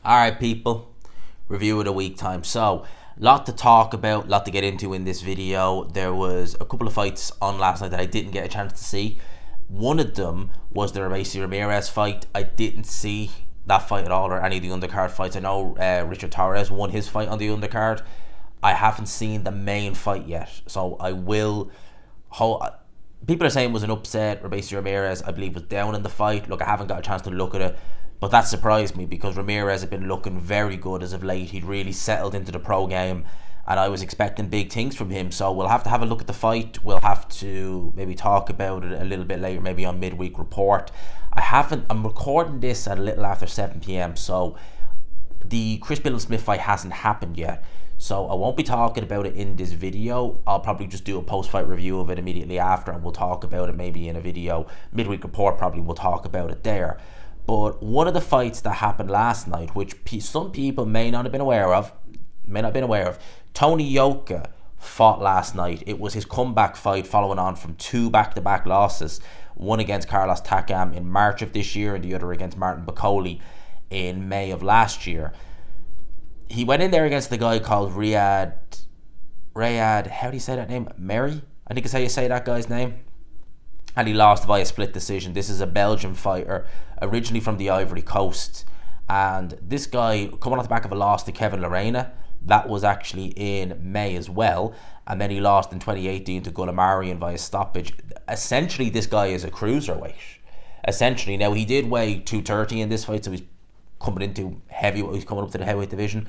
Alright, people, review of the week time. So, lot to talk about, lot to get into in this video. There was a couple of fights on last night that I didn't get a chance to see. One of them was the Ramirez fight. I didn't see that fight at all, or any of the undercard fights. I know Richard Torres won his fight on the undercard. I haven't seen the main fight yet, so I will. People are saying it was an upset. Ramirez, I believe, was down in the fight. Look, I haven't got a chance to look at it, but that surprised me because Ramirez had been looking very good as of late. He'd really settled into the pro game, and I was expecting big things from him. So we'll have to have a look at the fight. We'll have to maybe talk about it a little bit later, maybe on midweek report. I'm recording this at a little after 7 p.m, so the Chris Smith fight hasn't happened yet. So I won't be talking about it in this video. I'll probably just do a post-fight review of it immediately after, and we'll talk about it maybe in a video. Midweek report, probably we'll talk about it there. But one of the fights that happened last night, which some people may not have been aware of, Tony Yoka fought last night. It was his comeback fight following on from two back-to-back losses. One against Carlos Takam in March of this year, and the other against Martin Bakole in May of last year. He went in there against the guy called Riyad, how do you say that name? Mary? I think is how you say that guy's name. And he lost via split decision. This is a Belgian fighter, originally from the Ivory Coast. And this guy, coming off the back of a loss to Kevin Lorena, that was actually in May as well. And then he lost in 2018 to Gulamarian via stoppage. Essentially, this guy is a cruiserweight. Essentially, now he did weigh 230 in this fight, so he's coming up to the heavyweight division.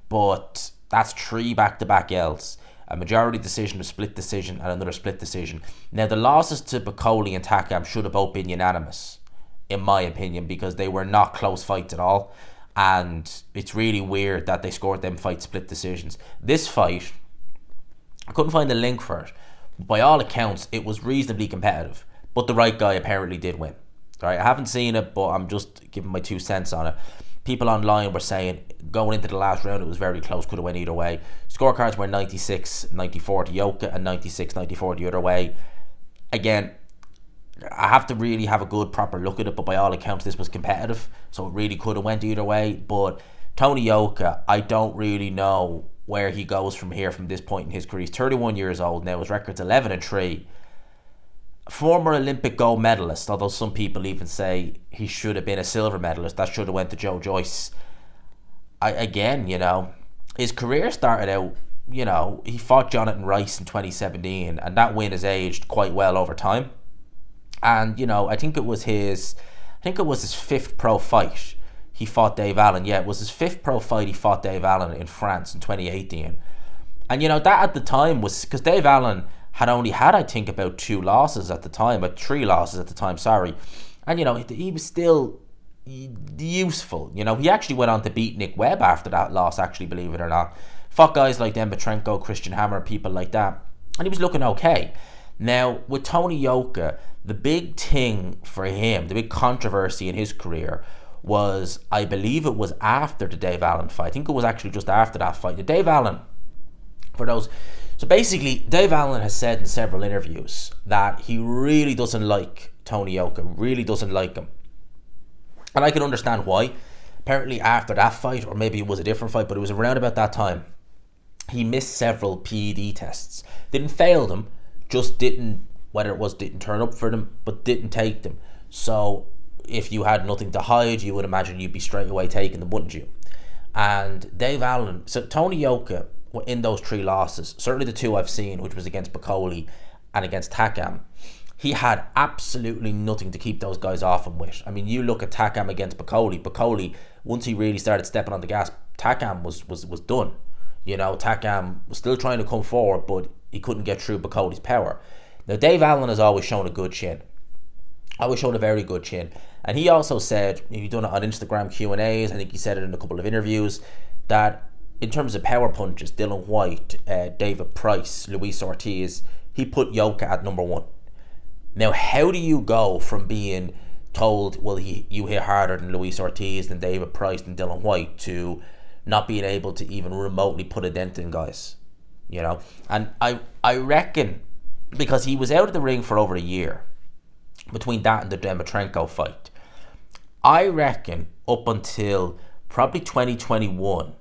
But that's 3 back-to-back L's. A majority decision, a split decision, and another split decision. Now, the losses to Bakole and Takam should have both been unanimous, in my opinion, because they were not close fights at all. And it's really weird that they scored them fight split decisions. This fight, I couldn't find the link for it. By all accounts, it was reasonably competitive, but the right guy apparently did win. All right, I haven't seen it, but I'm just giving my 2 cents on it. People online were saying going into the last round it was very close, could have went either way. Scorecards were 96-94 to Yoka and 96-94 the other way. Again, I have to really have a good proper look at it, but by all accounts this was competitive, so it really could have went either way. But Tony Yoka, I don't really know where he goes from here from this point in his career. He's 31 years old now, his record's 11-3. Former Olympic gold medalist, although some people even say he should have been a silver medalist. That should have went to Joe Joyce. His career started out, he fought Jonathan Rice in 2017, and that win has aged quite well over time. And, I think it was his 5th pro fight. He fought Dave Allen. Yeah, it was his 5th pro fight. He fought Dave Allen in France in 2018. And, that at the time was because Dave Allen had only had, I think, about 2 losses at the time, or 3 losses at the time, sorry. And, he was still useful. He actually went on to beat Nick Webb after that loss, actually, believe it or not. Fought guys like Dembetrenko, Christian Hammer, people like that. And he was looking okay. Now, with Tony Yoka, the big thing for him, the big controversy in his career was, I believe it was after the Dave Allen fight. I think it was actually just after that fight. The Dave Allen, so basically, Dave Allen has said in several interviews that he really doesn't like Tony Yoka, really doesn't like him. And I can understand why. Apparently after that fight, or maybe it was a different fight, but it was around about that time, he missed several PED tests. Didn't fail them, just didn't turn up for them, but didn't take them. So if you had nothing to hide, you would imagine you'd be straight away taking them, wouldn't you? And Dave Allen, so Tony Yoka, in those 3 losses, certainly the 2 I've seen, which was against Bakole and against Takam, he had absolutely nothing to keep those guys off him with. I mean, you look at Takam against Bakole, once he really started stepping on the gas, Takam was done. Takam was still trying to come forward, but he couldn't get through Bakole's power. Now, Dave Allen has always shown a good chin. Always shown a very good chin. And he also said, he's done it on Instagram Q&As, I think he said it in a couple of interviews, that in terms of power punches, Dylan White, David Price, Luis Ortiz, he put Yoka at number 1. Now, how do you go from being told, well, you hit harder than Luis Ortiz, than David Price, than Dylan White, to not being able to even remotely put a dent in guys? And I reckon, because he was out of the ring for over a year, between that and the Dembetrenko fight, I reckon up until probably 2021,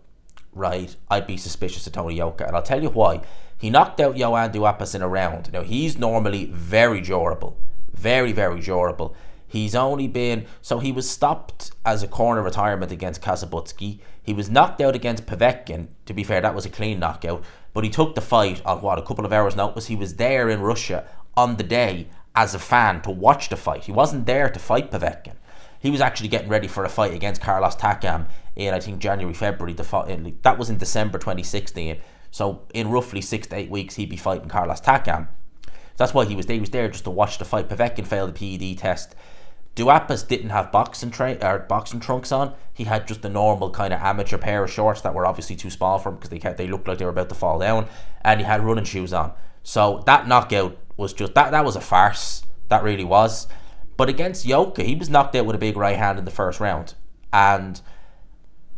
right, I'd be suspicious of Tony Yoka. And I'll tell you why. He knocked out Joanne Duhaupas in a round. Now, he's normally very durable. Very, very durable. He's only been... So he was stopped as a corner retirement against Kasabutsky. He was knocked out against Povetkin. To be fair, that was a clean knockout. But he took the fight on, a couple of hours' notice. He was there in Russia on the day as a fan to watch the fight. He wasn't there to fight Povetkin. He was actually getting ready for a fight against Carlos Takam in, I think, January, February. That was in December 2016. So in roughly 6 to 8 weeks, he'd be fighting Carlos Takam. That's why he was there. He was there just to watch the fight. Povetkin failed the PED test. Duhaupas didn't have boxing trunks on. He had just the normal kind of amateur pair of shorts that were obviously too small for him because they looked like they were about to fall down. And he had running shoes on. So that knockout was just... That was a farce. That really was. But against Yoka, he was knocked out with a big right hand in the first round. And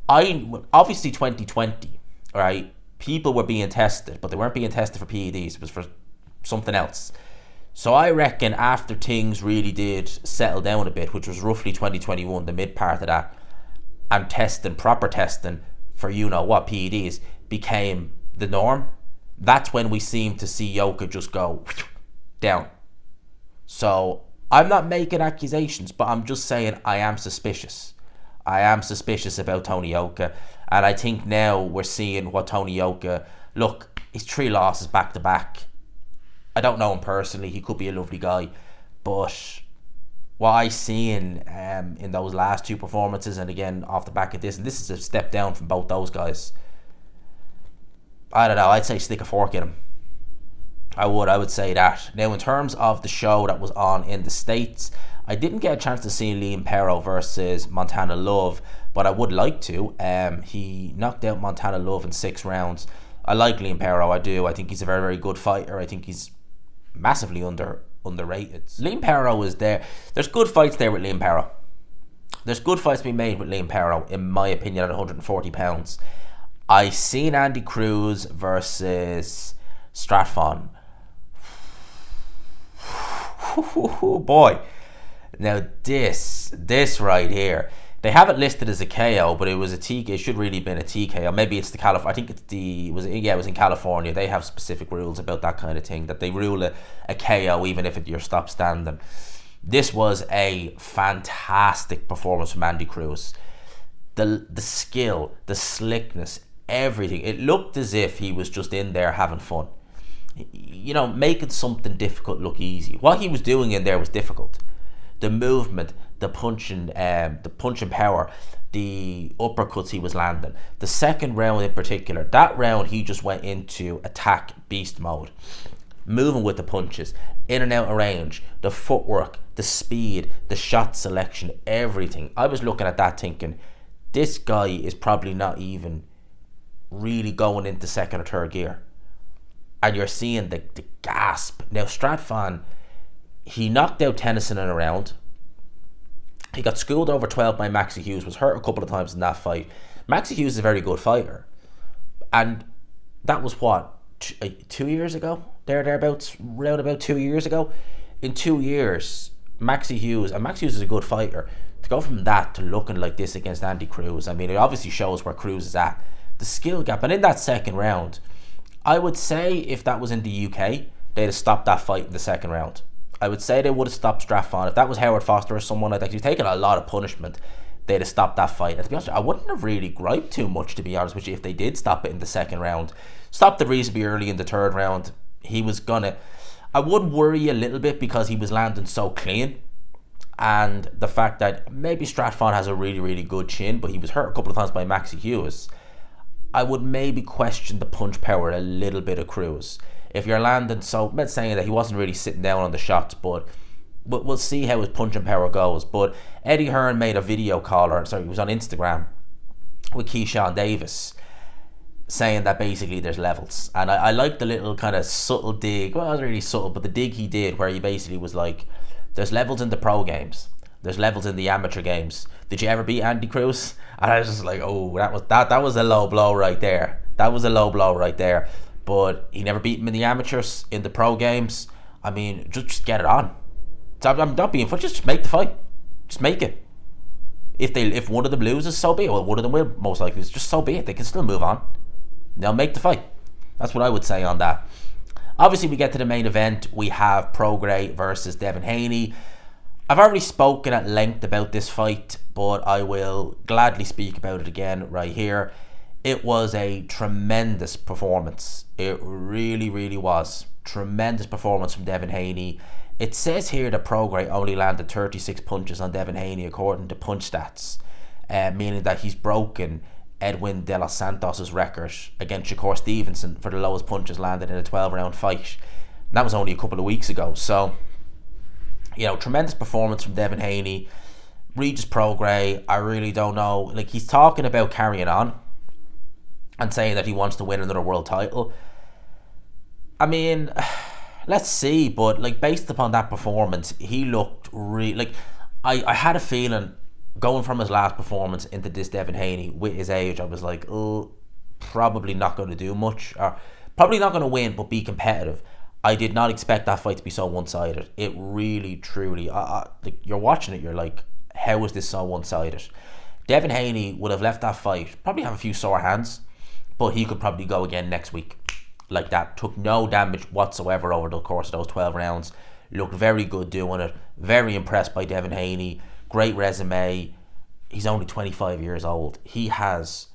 obviously 2020, right, people were being tested, but they weren't being tested for PEDs. It was for something else. So I reckon after things really did settle down a bit, which was roughly 2021, the mid part of that, and proper testing for you-know-what PEDs became the norm, that's when we seemed to see Yoka just go down. So I'm not making accusations, but I'm just saying I am suspicious. I am suspicious about Tony Yoka, and I think now we're seeing what Tony Yoka... Look, he's 3 losses back-to-back. I don't know him personally. He could be a lovely guy. But what I seen in those last 2 performances, and again, off the back of this, and this is a step down from both those guys, I don't know. I'd say stick a fork in him. I would say that. Now, in terms of the show that was on in the States, I didn't get a chance to see Liam Perro versus Montana Love, but I would like to. He knocked out Montana Love in 6 rounds. I like Liam Perro, I do. I think he's a very, very good fighter. I think he's massively underrated. Liam Perro is there. There's good fights there with Liam Perro. There's good fights being made with Liam Perro, in my opinion, at 140 pounds. I seen Andy Cruz versus Stratfon. Boy, now this right here, they have it listed as a KO, but it was a T. It should really have been a TKO. Maybe it's the California. I think it's it was in California. They have specific rules about that kind of thing, that they rule a KO even if you're stopped standing. This was a fantastic performance from Andy Cruz. The skill, the slickness, everything. It looked as if he was just in there having fun. You know, making something difficult look easy. What he was doing in there was difficult. The movement, the punching power, the uppercuts he was landing. The second round in particular, that round he just went into attack beast mode. Moving with the punches, in and out of range, the footwork, the speed, the shot selection, everything. I was looking at that thinking, this guy is probably not even really going into second or third gear. And you're seeing the gasp. Now, Stratfon, he knocked out Tennyson in a round. He got schooled over 12 by Maxie Hughes, was hurt a couple of times in that fight. Maxie Hughes is a very good fighter. And that was what, 2 years ago? Thereabouts, around about 2 years ago. In 2 years, Maxie Hughes is a good fighter. To go from that to looking like this against Andy Cruz, I mean, it obviously shows where Cruz is at. The skill gap. And in that second round, I would say if that was in the UK, they'd have stopped that fight in the second round. I would say they would have stopped Stratfon. If that was Howard Foster or someone like that, he's taken a lot of punishment, they'd have stopped that fight. And to be honest, I wouldn't have really griped too much, to be honest with you, if they did stop it in the second round. Stopped it reasonably early in the third round. I would worry a little bit because he was landing so clean. And the fact that maybe Stratfon has a really, really good chin, but he was hurt a couple of times by Maxie Hughes. I would maybe question the punch power a little bit of Cruz. If you're landing, so I'm not saying that he wasn't really sitting down on the shots, but we'll see how his punching power goes. But Eddie Hearn made a video he was on Instagram with Keyshawn Davis saying that basically there's levels. And I like the little kind of subtle dig. Well, it wasn't really subtle, but the dig he did where he basically was like, there's levels in the pro games. There's levels in the amateur games. Did you ever beat Andy Cruz? And I was just like, oh, that was a low blow right there. That was a low blow right there. But he never beat him in the amateurs, in the pro games. I mean, just get it on. I'm not being funny. Just make the fight. Just make it. If one of them loses, so be it. Well, one of them will most likely. It's just so be it. They can still move on. They'll make the fight. That's what I would say on that. Obviously, we get to the main event. We have Prograis versus Devin Haney. I've already spoken at length about this fight, but I will gladly speak about it again right here. It was a tremendous performance. It really, really was. Tremendous performance from Devin Haney. It says here that Prograis only landed 36 punches on Devin Haney according to punch stats, meaning that he's broken Edwin De Los Santos' record against Shakur Stevenson for the lowest punches landed in a 12-round fight. And that was only a couple of weeks ago. So, tremendous performance from Devin Haney. Regis Prograis, I really don't know. Like, he's talking about carrying on and saying that he wants to win another world title. I mean, let's see, but like based upon that performance, he looked really like I had a feeling going from his last performance into this Devin Haney with his age, I was like, oh, probably not going to do much, or probably not going to win, but be competitive. I did not expect that fight to be so one-sided. It really, truly, like you're watching it, you're like, how is this so one-sided? Devin Haney would have left that fight, probably have a few sore hands, but he could probably go again next week. Like that, took no damage whatsoever over the course of those 12 rounds. Looked very good doing it. Very impressed by Devin Haney. Great resume. He's only 25 years old. He has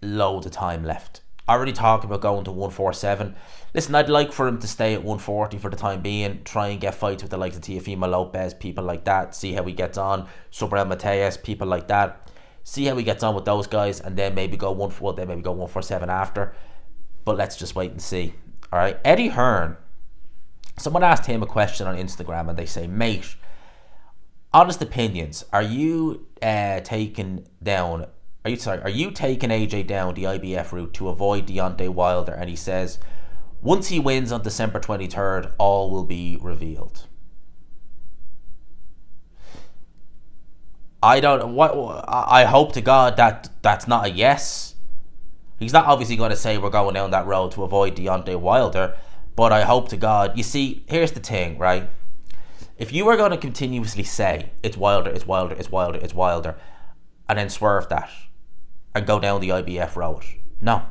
loads of time left. I already talked about going to 147. Listen, I'd like for him to stay at 140 for the time being. Try and get fights with the likes of Teofimo Lopez, people like that. See how he gets on. Subriel Mateus, people like that. See how he gets on with those guys, and then maybe go 147 after. But let's just wait and see. All right, Eddie Hearn. Someone asked him a question on Instagram, and they say, "Mate, honest opinions. Are you taking AJ down the IBF route to avoid Deontay Wilder?" And he says, "Once he wins on December 23rd, all will be revealed." I hope to God that's not a yes. He's not obviously going to say we're going down that road to avoid Deontay Wilder, but I hope to God. You see, here's the thing, right? If you are going to continuously say it's Wilder, it's Wilder, it's Wilder, it's Wilder, and then swerve that and go down the IBF road, no.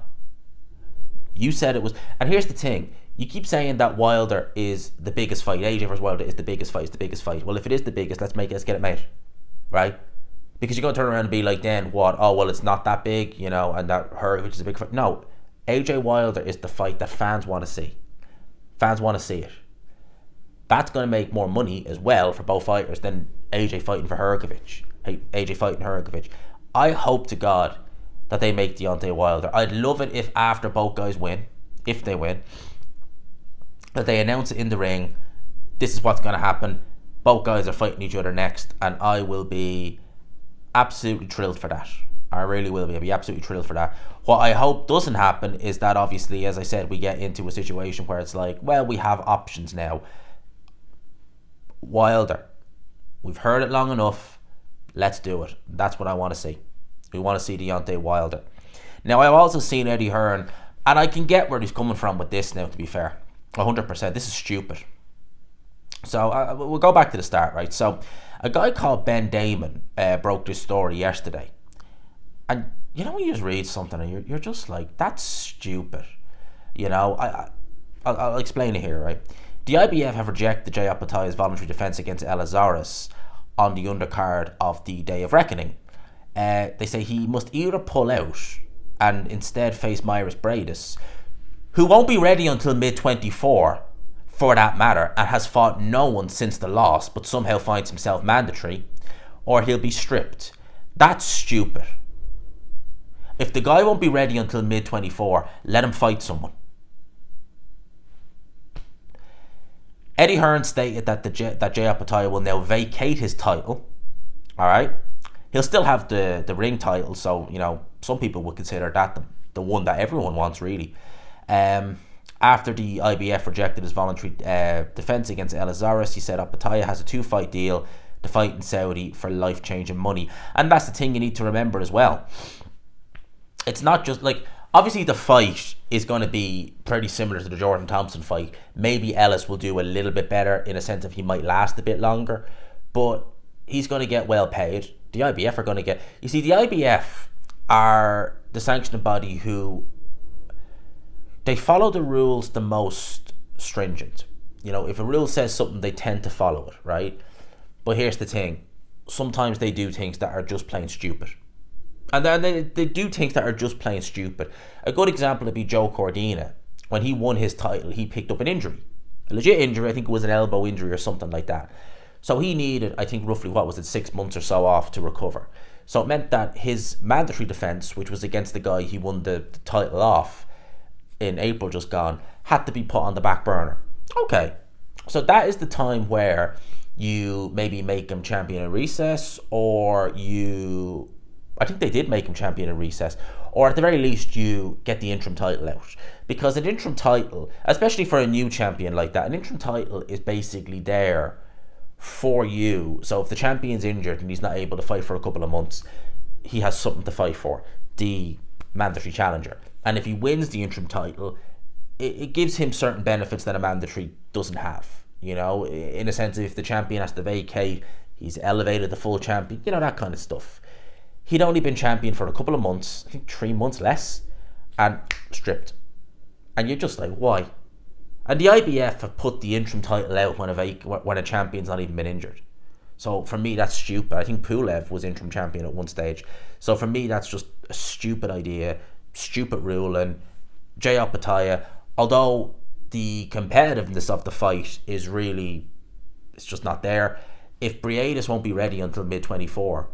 You said it was, and here's the thing. You keep saying that Wilder is the biggest fight. AJ versus Wilder is the biggest fight. It's the biggest fight. Well, if it is the biggest, let's get it made, right? Because you're going to turn around and be like, then what? Oh, well, it's not that big, and that Hergovich is a big fight. No, AJ Wilder is the fight that fans want to see. Fans want to see it. That's going to make more money as well for both fighters than AJ fighting for Hergovich. AJ fighting Hergovich. I hope to God that they make Deontay Wilder. I'd love it if after both guys win, if they win, that they announce it in the ring. This is what's going to happen. Both guys are fighting each other next, and I will be absolutely thrilled for that. I really will be. I'll be absolutely thrilled for that. What I hope doesn't happen is that obviously, as I said, we get into a situation where it's like, well, we have options now. Wilder, we've heard it long enough. Let's do it. That's what I want to see. We want to see Deontay Wilder. Now, I've also seen Eddie Hearn, and I can get where he's coming from with this now, to be fair. 100%. This is stupid. So, we'll go back to the start, right? So, a guy called Ben Damon broke this story yesterday. And, when you just read something and you're just like, that's stupid. I'll explain it here, right? The IBF have rejected Jay Opetaia's voluntary defense against Elazaris on the undercard of the Day of Reckoning. They say he must either pull out and instead face Myris Bradis, who won't be ready until mid-24, for that matter, and has fought no one since the loss, but somehow finds himself mandatory, or he'll be stripped. That's stupid. If the guy won't be ready until mid-24, let him fight someone. Eddie Hearn stated that Jay Opetaia will now vacate his title. Alright? He'll still have the ring title, so, some people would consider that the one that everyone wants, really. After the IBF rejected his voluntary defense against Elazaris, he said Opetaia has a 2-fight deal to fight in Saudi for life-changing money. And that's the thing you need to remember as well. It's not just like, obviously the fight is going to be pretty similar to the Jordan Thompson fight. Maybe Ellis will do a little bit better in a sense of he might last a bit longer, but he's going to get well paid. The IBF are going to get... You see, the IBF are the sanctioning body who... They follow the rules the most stringent. You know, if a rule says something, they tend to follow it, right? But here's the thing. Sometimes they do things that are just plain stupid. And then they do things that are just plain stupid. A good example would be Joe Cordina. When he won his title, he picked up an injury. A legit injury. I think it was an elbow injury or something like that. So he needed, I think, roughly, 6 months or so off to recover. So it meant that his mandatory defence, which was against the guy he won the title off in April just gone, had to be put on the back burner. Okay. So that is the time where you maybe make him champion in recess, or I think they did make him champion in recess, or at the very least you get the interim title out. Because an interim title, especially for a new champion like that, an interim title is basically there for you. So if the champion's injured and he's not able to fight for a couple of months, he has something to fight for, the mandatory challenger. And if he wins the interim title, it gives him certain benefits that a mandatory doesn't have. You know, in a sense, if the champion has to vacate, he's elevated the full champion, you know, that kind of stuff. He'd only been champion for a couple of months, I think 3 months less, and stripped. And you're just like, why? And the IBF have put the interim title out when a champion's not even been injured. So for me, that's stupid. I think Pulev was interim champion at one stage. So for me, that's just a stupid idea, stupid ruling. Jay Opataya, although the competitiveness of the fight is really, it's just not there. If Briedis won't be ready until mid-24,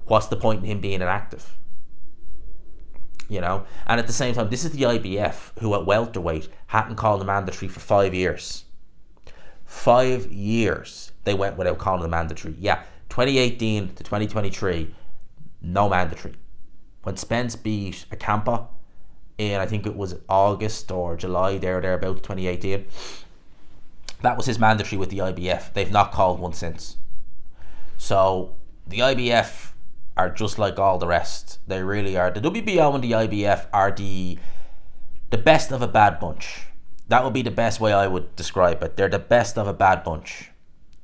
what's the point in him being inactive? You know? And at the same time, this is the IBF who at welterweight hadn't called a mandatory for 5 years. 5 years they went without calling the mandatory. Yeah, 2018 to 2023, no mandatory. When Spence beat Acampa in, I think it was August or July, thereabouts, 2018, that was his mandatory with the IBF. They've not called one since. So the IBF are just like all the rest. They really are. The WBO and the IBF are the best of a bad bunch. That would be the best way I would describe it. They're the best of a bad bunch.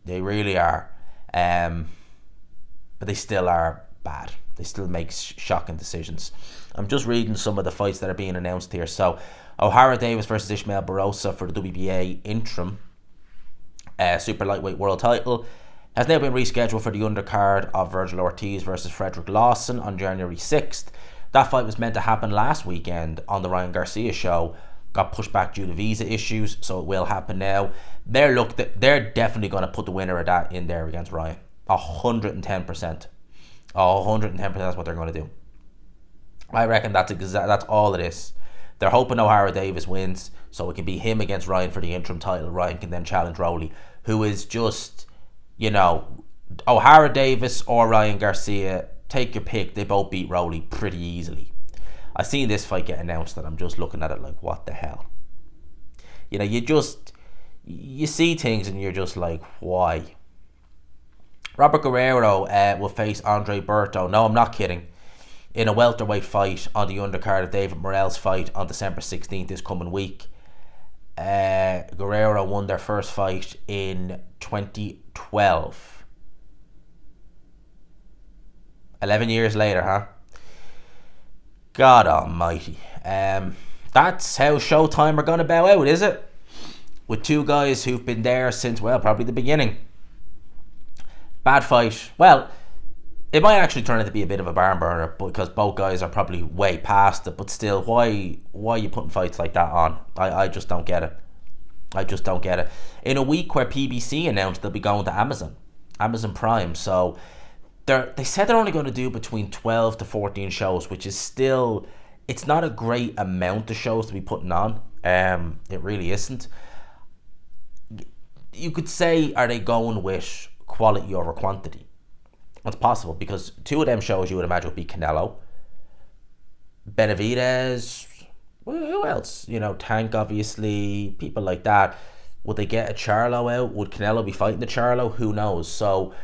They really are. But they still are bad. They still make shocking decisions. I'm just reading some of the fights that are being announced here. So, O'Hara Davis versus Ishmael Barrosa for the WBA interim super lightweight world title has now been rescheduled for the undercard of Virgil Ortiz versus Frederick Lawson on January 6th. That fight was meant to happen last weekend on the Ryan Garcia show. Got pushed back due to visa issues, so it will happen now. They're definitely going to put the winner of that in there against Ryan. 110%. 110% that's what they're going to do. I reckon that's all it is. They're hoping O'Hara Davis wins, so it can be him against Ryan for the interim title. Ryan can then challenge Rowley, who is just, you know, O'Hara Davis or Ryan Garcia, take your pick. They both beat Rowley pretty easily. I seen this fight get announced and I'm just looking at it like, what the hell? You know, you see things and you're just like, why? Robert Guerrero will face Andre Berto. No, I'm not kidding. In a welterweight fight on the undercard of David Morrell's fight on December 16th this coming week. Guerrero won their first fight in 2012. 11 years later, huh? God almighty. That's how Showtime are going to bow out, is it? With two guys who've been there since, well, probably the beginning. Bad fight. Well, it might actually turn out to be a bit of a barn burner because both guys are probably way past it, but still, why are you putting fights like that on? I just don't get it. I just don't get it. In a week where PBC announced they'll be going to Amazon Prime, so they said they're only going to do between 12 to 14 shows, which is still, it's not a great amount of shows to be putting on. It really isn't. You could say, are they going with quality over quantity? It's possible, because two of them shows you would imagine would be Canelo, Benavidez, well, who else? You know, Tank, obviously, people like that. Would they get a Charlo out? Would Canelo be fighting the Charlo? Who knows? So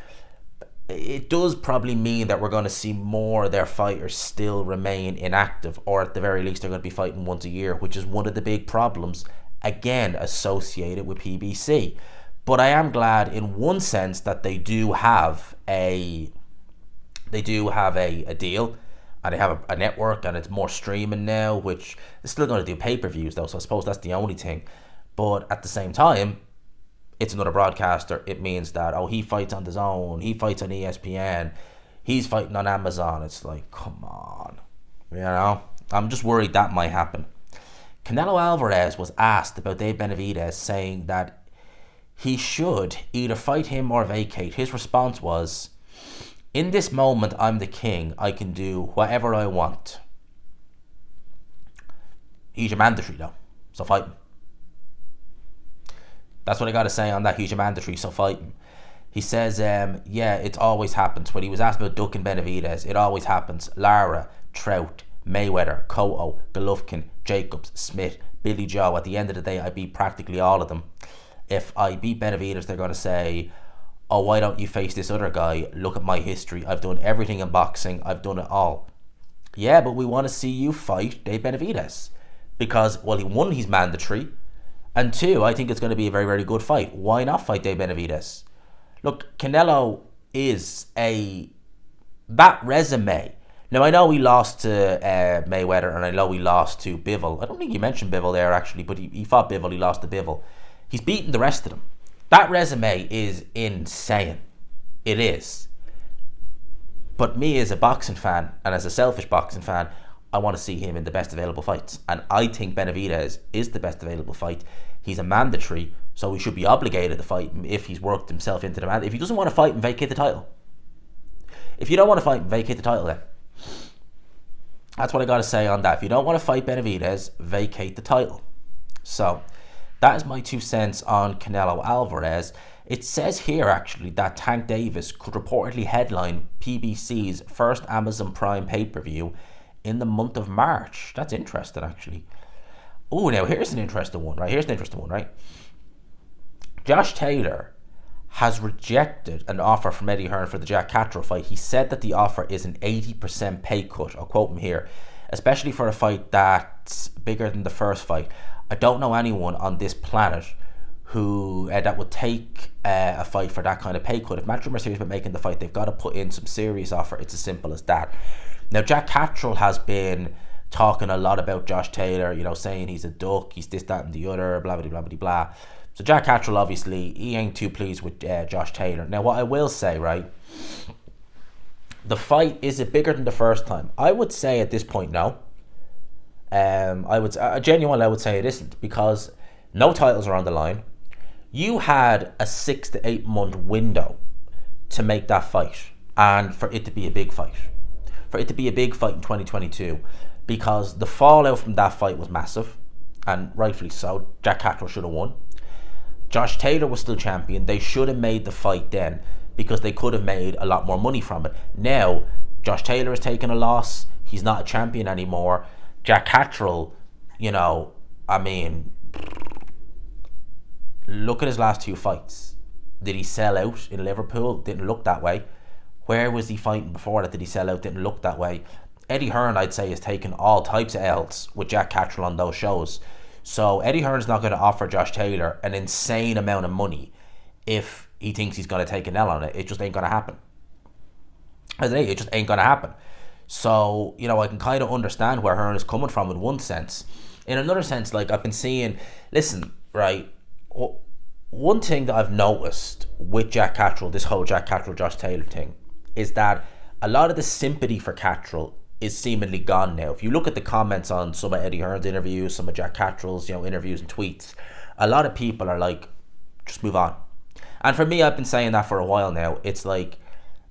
it does probably mean that we're going to see more of their fighters still remain inactive, or at the very least they're going to be fighting once a year, which is one of the big problems, again, associated with PBC. But I am glad in one sense that they do have a deal, and they have a network, and it's more streaming now, which is still going to do pay-per-views though, so I suppose that's the only thing. But at the same time, it's another broadcaster. It means that, oh, he fights on DAZN, he fights on ESPN, he's fighting on Amazon. It's like, come on, I'm just worried that might happen. Canelo Alvarez was asked about Dave Benavidez, saying that he should either fight him or vacate. His response was, "In this moment, I'm the king. I can do whatever I want." He's your mandatory though, so fight him. That's what I got to say on that. He's your mandatory, so fight him. He says, yeah, it always happens. When he was asked about ducking Benavidez, it always happens. Lara, Trout, Mayweather, Cotto, Golovkin, Jacobs, Smith, Billy Joe. At the end of the day, I beat practically all of them. If I beat Benavidez, they're going to say, oh, why don't you face this other guy? Look at my history. I've done everything in boxing. I've done it all. Yeah, but we want to see you fight Dave Benavidez. Because, well, one, he's mandatory. And two, I think it's going to be a very, very good fight. Why not fight Dave Benavidez? Look, Canelo is that resume. Now, I know he lost to Mayweather, and I know he lost to Bivol. I don't think you mentioned Bivol there, actually, but he fought Bivol, he lost to Bivol. He's beaten the rest of them. That resume is insane. It is. But me as a boxing fan, and as a selfish boxing fan, I want to see him in the best available fights. And I think Benavidez is the best available fight. He's a mandatory, so he should be obligated to fight him if he's worked himself into the mandatory. If he doesn't want to fight him, vacate the title. If you don't want to fight him, vacate the title then. That's what I got to say on that. If you don't want to fight Benavidez, vacate the title. So, that is my 2 cents on Canelo Alvarez. It says here, actually, that Tank Davis could reportedly headline PBC's first Amazon Prime pay-per-view in the month of March. That's interesting, actually. Oh, now here's an interesting one, right? Josh Taylor has rejected an offer from Eddie Hearn for the Jack Catterall fight. He said that the offer is an 80% pay cut. I'll quote him here. Especially for a fight that's bigger than the first fight. I don't know anyone on this planet who that would take a fight for that kind of pay cut. If Matchroom are serious about making the fight, they've got to put in some serious offer. It's as simple as that. Now, Jack Catterall has been talking a lot about Josh Taylor, saying he's a duck, he's this, that, and the other, blah, blah, blah, blah, blah. So Jack Catterall, obviously, he ain't too pleased with Josh Taylor. Now, what I will say, right, the fight, is it bigger than the first time? I would say at this point, no. I would say it isn't, because no titles are on the line. You had a 6 to 8 month window to make that fight, and for it to be a big fight. For it to be a big fight in 2022, because the fallout from that fight was massive, and rightfully so. Jack Catterall should have won. Josh Taylor was still champion. They should have made the fight then, because they could have made a lot more money from it. Now, Josh Taylor has taken a loss. He's not a champion anymore. Jack Catterall, look at his last 2 fights. Did he sell out in Liverpool? Didn't look that way. Where was he fighting before that? Did he sell out? Didn't look that way. Eddie Hearn, I'd say, has taken all types of L's with Jack Catterall on those shows. So Eddie Hearn's not going to offer Josh Taylor an insane amount of money if he thinks he's going to take an L on it. It just ain't going to happen. It just ain't going to happen. So, I can kind of understand where Hearn is coming from in one sense. In another sense, like I've been seeing, listen, right, one thing that I've noticed with Jack Catterall, this whole Jack Catterall, Josh Taylor thing, is that a lot of the sympathy for Catterall is seemingly gone now. If you look at the comments on some of Eddie Hearn's interviews, some of Jack Catterall's, interviews and tweets, a lot of people are like, just move on. And for me, I've been saying that for a while now. It's like,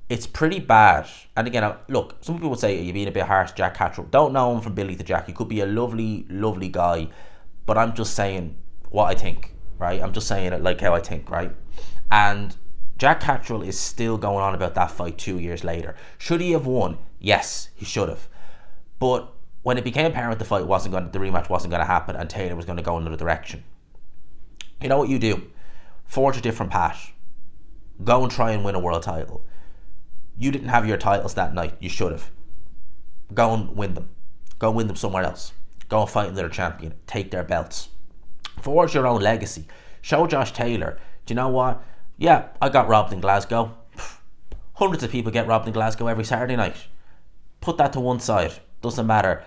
it's pretty bad. And again, look, some people would say you're being a bit harsh, Jack Catterall. Don't know him from Billy to Jack. He could be a lovely, lovely guy. But I'm just saying what I think, right? I'm just saying it like how I think, right? And Jack Catterall is still going on about that fight 2 years later. Should he have won? Yes, he should have. But when it became apparent the rematch wasn't going to happen and Taylor was going to go another direction, you know what you do? Forge a different path. Go and try and win a world title. You didn't have your titles that night. You should have. Go and win them. Go and win them somewhere else. Go and fight another champion. Take their belts. Forge your own legacy. Show Josh Taylor, Do you know what? Yeah, I got robbed in Glasgow. Hundreds of people get robbed in Glasgow every Saturday night. Put that to one side. Doesn't matter.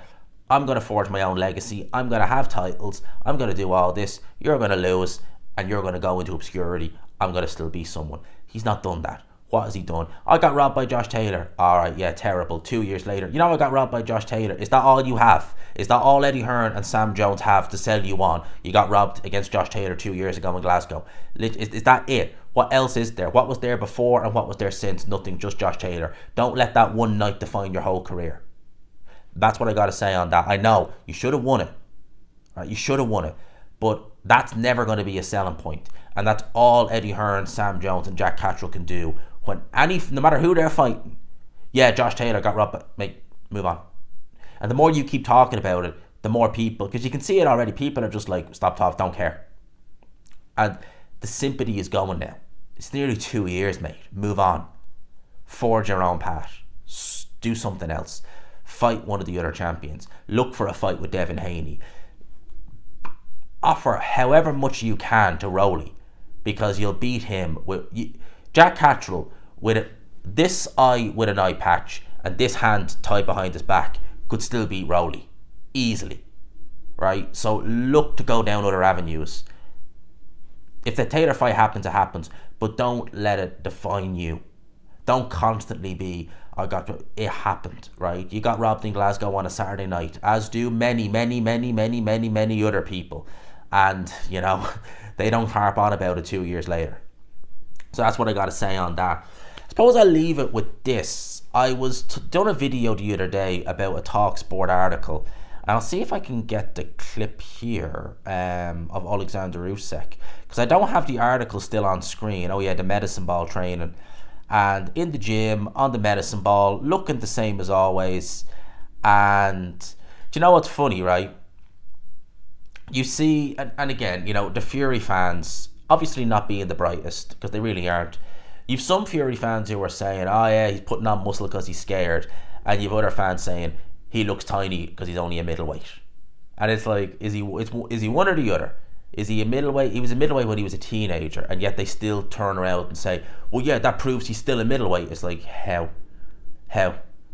I'm going to forge my own legacy. I'm going to have titles. I'm going to do all this. You're going to lose and you're going to go into obscurity. I'm going to still be someone. He's not done that. What has he done? I got robbed by Josh Taylor. Alright, yeah, terrible. 2 years later. You know I got robbed by Josh Taylor. Is that all you have? Is that all Eddie Hearn and Sam Jones have to sell you on? You got robbed against Josh Taylor 2 years ago in Glasgow. Is that it? What else is there? What was there before and what was there since? Nothing, just Josh Taylor. Don't let that one night define your whole career. That's what I got to say on that. I know, you should have won it. Right? You should have won it. But that's never going to be a selling point. And that's all Eddie Hearn, Sam Jones and Jack Catterall can do. No matter who they're fighting. Yeah, Josh Taylor got robbed, but mate, move on. And the more you keep talking about it, the more people, because you can see it already, people are just like, stop talking, don't care. And the sympathy is going now. It's nearly 2 years, mate. Move on. Forge your own path. Do something else. Fight one of the other champions. Look for a fight with Devin Haney. Offer however much you can to Rowley, because you'll beat him with Jack Catterall with this eye with an eye patch and this hand tied behind his back could still beat Rowley easily, right? So look to go down other avenues. If the Taylor fight happens, it happens, but don't let it define you. Don't constantly be, it happened, right? You got robbed in Glasgow on a Saturday night, as do many other people. And, you know, they don't harp on about it 2 years later. So that's what I got to say on that. I suppose I'll leave it with this. I was done a video the other day about a TalkSport article. And I'll see if I can get the clip here of Oleksandr Usyk. Because I don't have the article still on screen. Oh yeah, the medicine ball training. And in the gym, on the medicine ball, looking the same as always. And do you know what's funny, right? You see, and again, you know, the Fury fans, obviously not being the brightest, because they really aren't. You've some Fury fans who are saying, oh yeah, he's putting on muscle because he's scared. And you've other fans saying, he looks tiny because he's only a middleweight. And it's like, is he one or the other? Is he a middleweight? He was a middleweight when he was a teenager, and yet they still turn around and say, well yeah, that proves he's still a middleweight. It's like, how?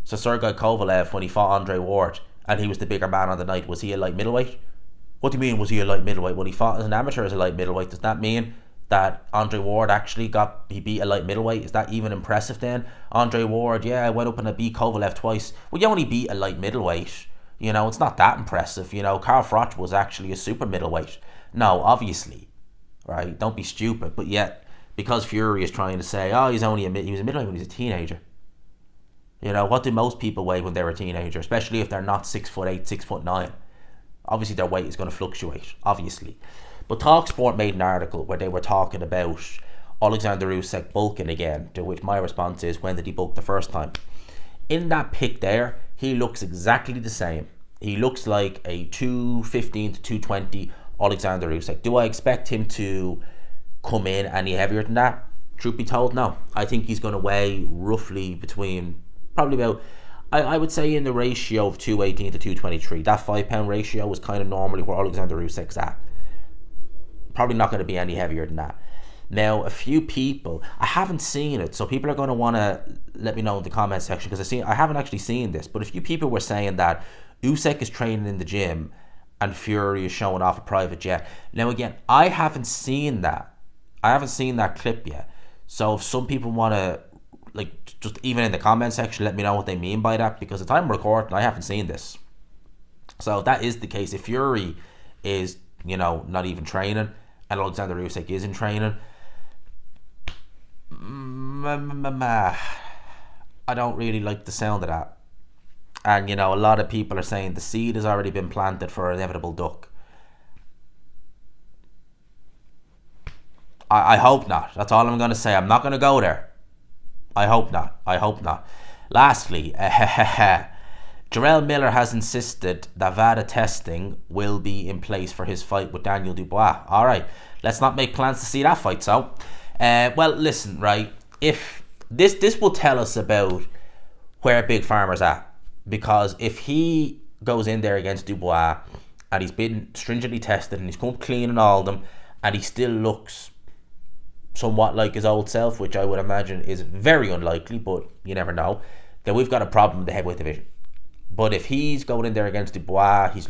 So Sergey Kovalev, when he fought Andre Ward and he was the bigger man on the night, was he a light middleweight? What do you mean, was he a light middleweight? Well, he fought as an amateur as a light middleweight. Does that mean that Andre Ward actually he beat a light middleweight? Is that even impressive then? Andre Ward, yeah, I went up and I beat Kovalev twice. Well, you only beat a light middleweight. You know, it's not that impressive. You know, Carl Froch was actually a super middleweight. No, obviously, right? Don't be stupid. But yet, because Fury is trying to say, oh, he was a middleweight when he was a teenager. You know, what do most people weigh when they're a teenager? Especially if they're not 6'8", 6'9". Obviously, their weight is going to fluctuate, obviously. But TalkSport made an article where they were talking about Oleksandr Usyk bulking again, to which my response is, when did he bulk the first time? In that pic there, he looks exactly the same. He looks like a 215 to 220 Oleksandr Usyk. Do I expect him to come in any heavier than that? Truth be told, no. I think he's going to weigh roughly between, probably about, I would say in the ratio of 218 to 223. That 5 pound ratio is kind of normally where Oleksandr Usyk's at. Probably not going to be any heavier than that. Now, a few people, I haven't seen it, so people are going to want to let me know in the comment section, because I haven't actually seen this, but a few people were saying that Usyk is training in the gym and Fury is showing off a private jet. Now again, I haven't seen that. I haven't seen that clip yet. So if some people want to, like, just even in the comment section, let me know what they mean by that, because at the time I'm recording, I haven't seen this. So if that is the case, if Fury is, you know, not even training and Oleksandr Usyk is in training, I don't really like the sound of that. And, you know, a lot of people are saying the seed has already been planted for an inevitable duck. I hope not. That's all I'm going to say. I'm not going to go there. I hope not. Lastly, Jarrell Miller has insisted that VADA testing will be in place for his fight with Daniel Dubois. All right, let's not make plans to see that fight. So, well, listen, right? If this will tell us about where Big Pharma's at, because if he goes in there against Dubois and he's been stringently tested and he's come clean and all of them, and he still looks somewhat like his old self, which I would imagine is very unlikely, but you never know, then we've got a problem in the heavyweight division. But if he's going in there against Dubois, he's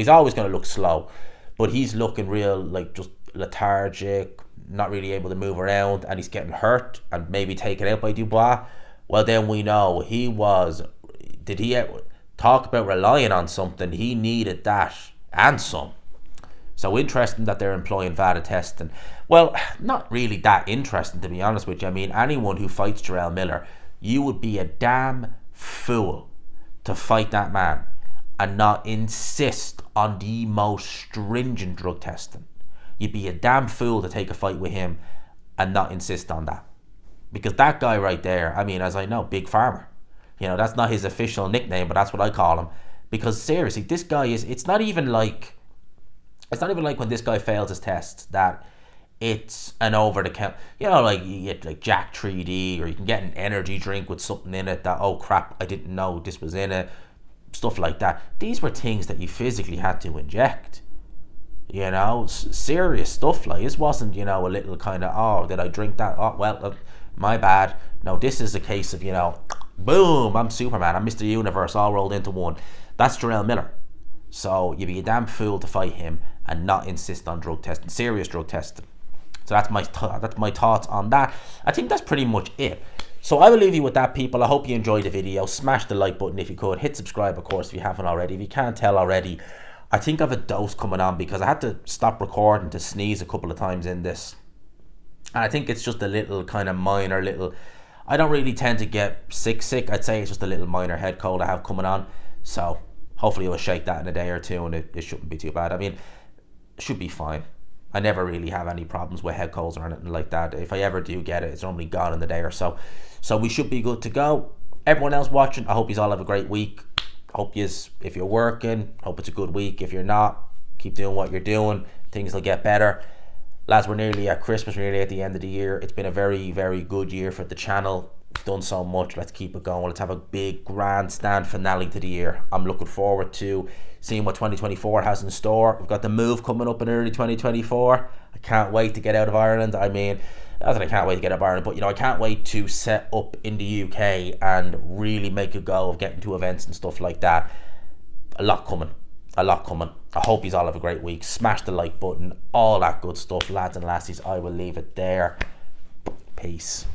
always going to look slow, but he's looking real, like, just lethargic, not really able to move around, and he's getting hurt and maybe taken out by Dubois. Well, then we know did he talk about relying on something? He needed that and some. So interesting that they're employing VADA testing. Well, not really that interesting, to be honest with you. I mean, anyone who fights Jarrell Miller, you would be a damn fool to fight that man and not insist on the most stringent drug testing. You'd be a damn fool to take a fight with him and not insist on that. Because that guy right there, I mean, as I know, Big Farmer. You know, that's not his official nickname, but that's what I call him. Because seriously, this guy it's not even like when this guy fails his test that it's an over-the-counter, you know, like you get like Jack 3D, or you can get an energy drink with something in it that, oh crap, I didn't know this was in it, stuff like that. These were things that you physically had to inject, you know, serious stuff. Like, this wasn't, you know, a little kind of, oh, did I drink that? Oh, well, my bad. No, this is a case of, you know, boom, I'm Superman, I'm Mr. Universe all rolled into one. That's Jarrell Miller. So you'd be a damn fool to fight him and not insist on drug testing, serious drug testing. So that's my thoughts on that. I think that's pretty much it. So I will leave you with that, people. I hope you enjoyed the video. Smash the like button if you could. Hit subscribe, of course, if you haven't already. If you can't tell already, I think I have a dose coming on because I had to stop recording to sneeze a couple of times in this. And I think it's just a little kind of minor little... I don't really tend to get sick. I'd say it's just a little minor head cold I have coming on. So hopefully we'll shake that in a day or two and it shouldn't be too bad. I mean, it should be fine. I never really have any problems with head colds or anything like that. If I ever do get it, it's normally gone in the day or so. So we should be good to go. Everyone else watching, I hope you all have a great week. Hope you, if you're working, hope it's a good week. If you're not, keep doing what you're doing. Things will get better. Lads, we're nearly at Christmas, we're nearly at the end of the year. It's been a very, very good year for the channel. We've done so much. Let's keep it going. Let's have a big grandstand finale to the year. I'm looking forward to seeing what 2024 has in store. We've got the move coming up in early 2024. I can't wait to get out of Ireland. I mean, not that I can't wait to get out of Ireland, but, you know, I can't wait to set up in the UK and really make a go of getting to events and stuff like that. A lot coming. I hope you all have a great week. Smash the like button, all that good stuff, lads and lassies. I will leave it there. Peace.